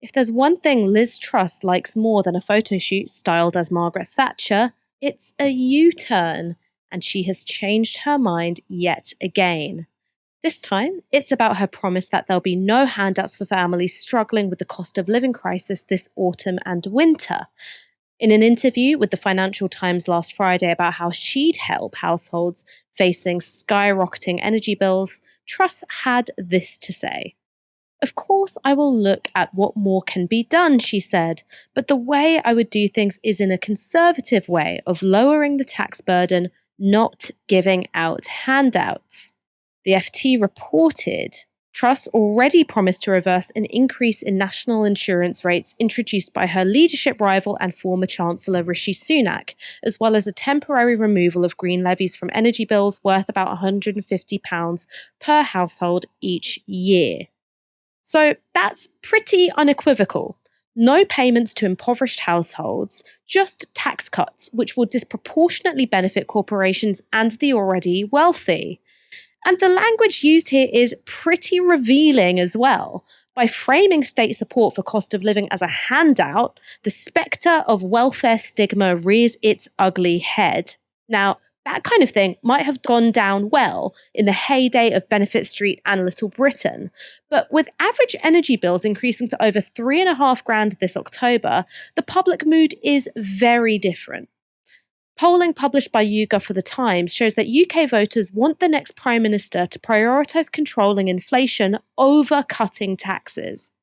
If there's one thing Liz Truss likes more than a photo shoot styled as Margaret Thatcher, it's a U-turn, and she has changed her mind yet again. This time, it's about her promise that there'll be no handouts for families struggling with the cost of living crisis this autumn and winter. In an interview with the Financial Times last Friday about how she'd help households facing skyrocketing energy bills, Truss had this to say. Of course, I will look at what more can be done, she said, but the way I would do things is in a conservative way of lowering the tax burden, not giving out handouts. The FT reported Truss already promised to reverse an increase in national insurance rates introduced by her leadership rival and former Chancellor Rishi Sunak, as well as a temporary removal of green levies from energy bills worth about £150 per household each year. So that's pretty unequivocal. No payments to impoverished households, just tax cuts, which will disproportionately benefit corporations and the already wealthy. And the language used here is pretty revealing as well. By framing state support for cost of living as a handout, the spectre of welfare stigma rears its ugly head. Now, that kind of thing might have gone down well in the heyday of Benefit Street and Little Britain. But with average energy bills increasing to over £3,500 this October, the public mood is very different. Polling published by YouGov for The Times shows that UK voters want the next Prime Minister to prioritise controlling inflation over cutting taxes.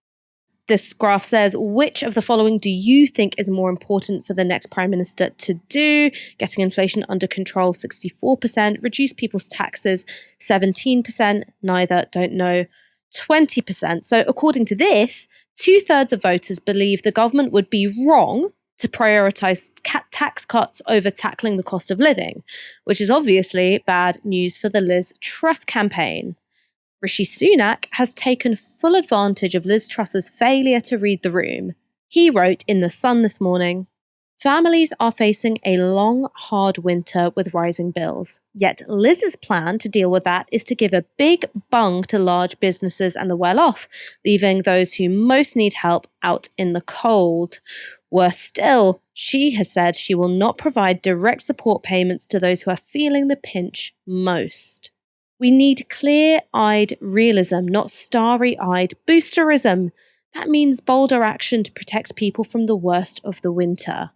This graph says, which of the following do you think is more important for the next Prime Minister to do? Getting inflation under control, 64%, reduce people's taxes, 17%, neither, don't know, 20%. So according to this, 2/3 of voters believe the government would be wrong to prioritise tax cuts over tackling the cost of living, which is obviously bad news for the Liz Truss campaign. Rishi Sunak has taken full advantage of Liz Truss's failure to read the room. He wrote in The Sun this morning, "Families are facing a long, hard winter with rising bills. Yet Liz's plan to deal with that is to give a big bung to large businesses and the well-off, leaving those who most need help out in the cold. Worse still, she has said she will not provide direct support payments to those who are feeling the pinch most. We need clear-eyed realism, not starry-eyed boosterism. That means bolder action to protect people from the worst of the winter.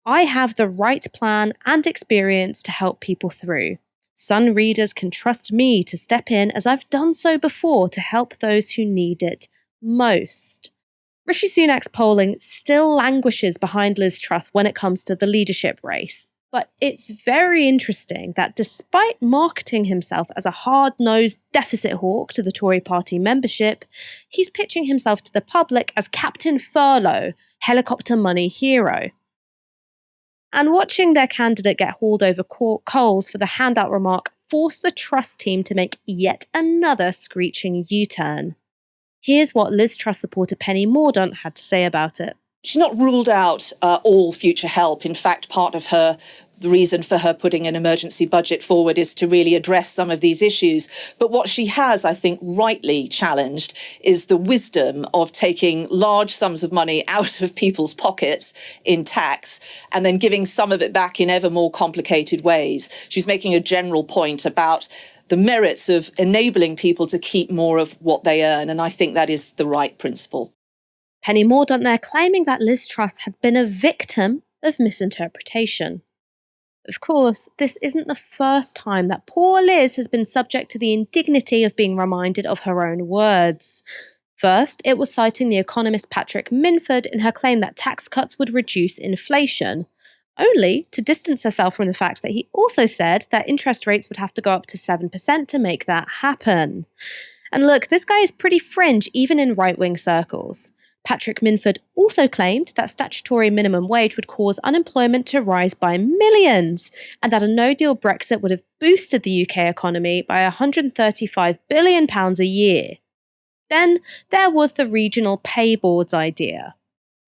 I have the right plan and experience to help people through. Sun readers can trust me to step in as I've done so before to help those who need it most." Rishi Sunak's polling still languishes behind Liz Truss when it comes to the leadership race. But it's very interesting that despite marketing himself as a hard-nosed deficit hawk to the Tory party membership, he's pitching himself to the public as Captain Furlough, helicopter money hero. And watching their candidate get hauled over coals for the handout remark forced the Truss team to make yet another screeching U-turn. Here's what Liz Truss supporter Penny Mordaunt had to say about it. She's not ruled out all future help. In fact, part of the reason for her putting an emergency budget forward is to really address some of these issues. But what she has, I think, rightly challenged is the wisdom of taking large sums of money out of people's pockets in tax and then giving some of it back in ever more complicated ways. She's making a general point about the merits of enabling people to keep more of what they earn. And I think that is the right principle. Penny Mordaunt there claiming that Liz Truss had been a victim of misinterpretation. Of course, this isn't the first time that poor Liz has been subject to the indignity of being reminded of her own words. First, it was citing the economist Patrick Minford in her claim that tax cuts would reduce inflation, only to distance herself from the fact that he also said that interest rates would have to go up to 7% to make that happen. And look, this guy is pretty fringe even in right-wing circles. Patrick Minford also claimed that statutory minimum wage would cause unemployment to rise by millions, and that a no-deal Brexit would have boosted the UK economy by £135 billion a year. Then there was the regional pay boards idea.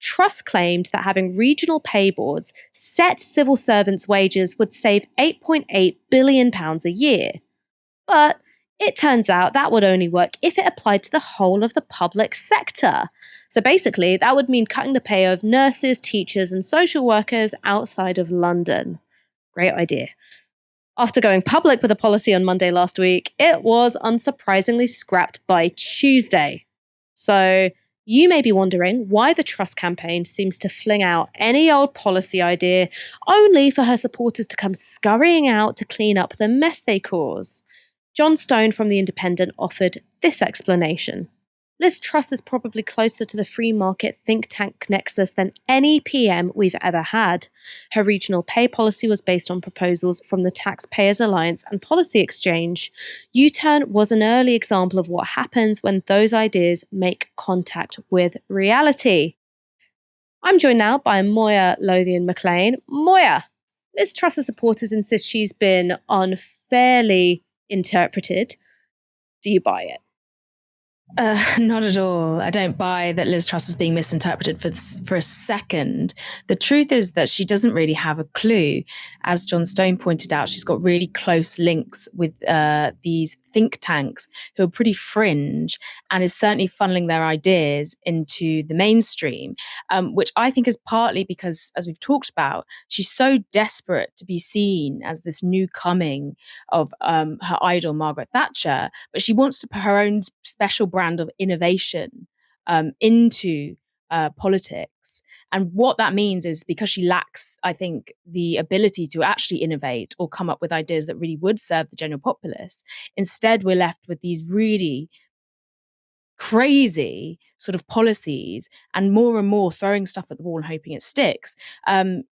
Truss claimed that having regional pay boards set civil servants' wages would save £8.8 billion a year. But It turns out that would only work if it applied to the whole of the public sector. So basically, that would mean cutting the pay of nurses, teachers, and social workers outside of London. Great idea. After going public with a policy on Monday last week, it was unsurprisingly scrapped by Tuesday. So, you may be wondering why the Truss campaign seems to fling out any old policy idea only for her supporters to come scurrying out to clean up the mess they cause. John Stone from The Independent offered this explanation. Liz Truss is probably closer to the free market think tank nexus than any PM we've ever had. Her regional pay policy was based on proposals from the Taxpayers Alliance and Policy Exchange. U-turn was an early example of what happens when those ideas make contact with reality. I'm joined now by Moya Lothian-McLean. Moya, Liz Truss's supporters insist she's been unfairly interpreted. Do you buy it? Not at all. I don't buy that Liz Truss is being misinterpreted for a second. The truth is that she doesn't really have a clue. As John Stone pointed out, she's got really close links with these think tanks who are pretty fringe and is certainly funneling their ideas into the mainstream, which I think is partly because, as we've talked about, she's so desperate to be seen as this new coming of her idol, Margaret Thatcher, but she wants to put her own special brand of innovation into politics. And what that means is because she lacks, I think, the ability to actually innovate or come up with ideas that really would serve the general populace, instead we're left with these really crazy sort of policies and more throwing stuff at the wall and hoping it sticks.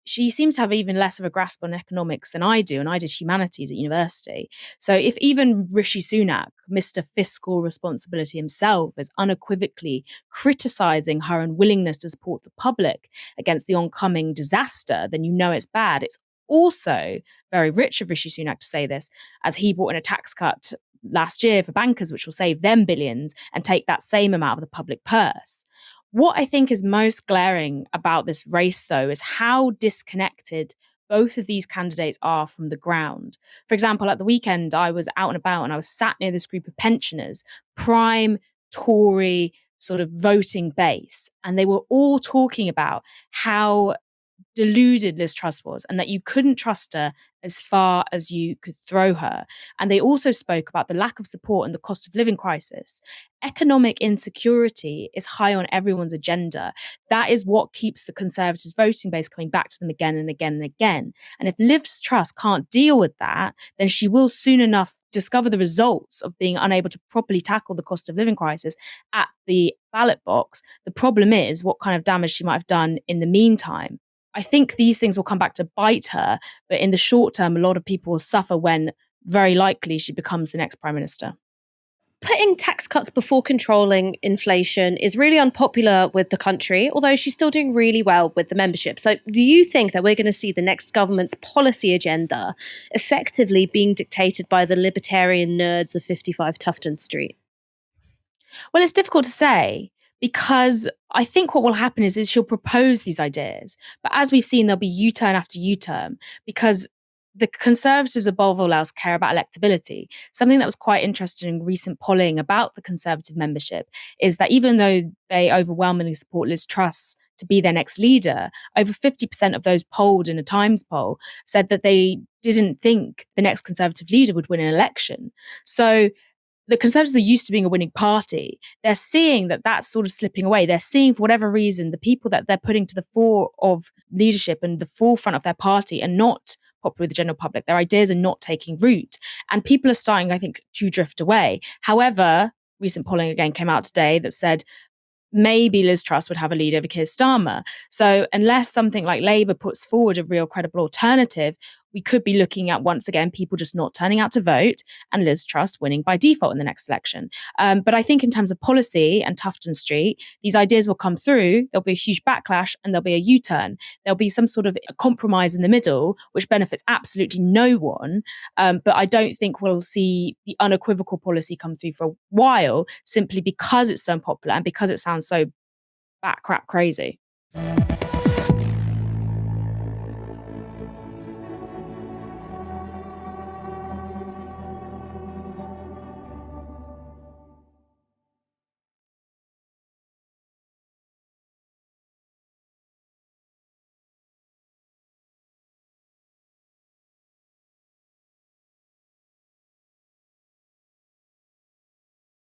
She seems to have even less of a grasp on economics than I do, and I did humanities at university. So if even Rishi Sunak, Mr. Fiscal Responsibility himself, is unequivocally criticising her unwillingness to support the public against the oncoming disaster, then you know it's bad. It's also very rich of Rishi Sunak to say this, as he brought in a tax cut last year for bankers, which will save them billions and take that same amount of the public purse. What I think is most glaring about this race, though, is how disconnected both of these candidates are from the ground. For example, at the weekend, I was out and about and I was sat near this group of pensioners, prime Tory sort of voting base, and they were all talking about how deluded Liz Truss was and that you couldn't trust her as far as you could throw her. And they also spoke about the lack of support and the cost of living crisis. Economic insecurity is high on everyone's agenda. That is what keeps the Conservatives voting base coming back to them again and again and again. And if Liz Truss can't deal with that, then she will soon enough discover the results of being unable to properly tackle the cost of living crisis at the ballot box. The problem is what kind of damage she might have done in the meantime. I think these things will come back to bite her, but in the short term, a lot of people will suffer when very likely she becomes the next prime minister. Putting tax cuts before controlling inflation is really unpopular with the country, although she's still doing really well with the membership. So, do you think that we're going to see the next government's policy agenda effectively being dictated by the libertarian nerds of 55 Tufton Street? Well, it's difficult to say, because I think what will happen is she'll propose these ideas. But as we've seen, there'll be U-turn after U-turn, because the Conservatives above all else care about electability. Something that was quite interesting in recent polling about the Conservative membership is that even though they overwhelmingly support Liz Truss to be their next leader, over 50% of those polled in a Times poll said that they didn't think the next Conservative leader would win an election. So the Conservatives are used to being a winning party. They're seeing that that's sort of slipping away. They're seeing, for whatever reason, the people that they're putting to the fore of leadership and the forefront of their party are not popular with the general public. Their ideas are not taking root. And people are starting, I think, to drift away. However, recent polling again came out today that said maybe Liz Truss would have a lead over Keir Starmer. So unless something like Labour puts forward a real credible alternative, we could be looking at, once again, people just not turning out to vote and Liz Truss winning by default in the next election. But I think in terms of policy and Tufton Street, these ideas will come through, there'll be a huge backlash and there'll be a U-turn. There'll be some sort of a compromise in the middle, which benefits absolutely no one. But I don't think we'll see the unequivocal policy come through for a while, simply because it's so unpopular and because it sounds so bat crap crazy.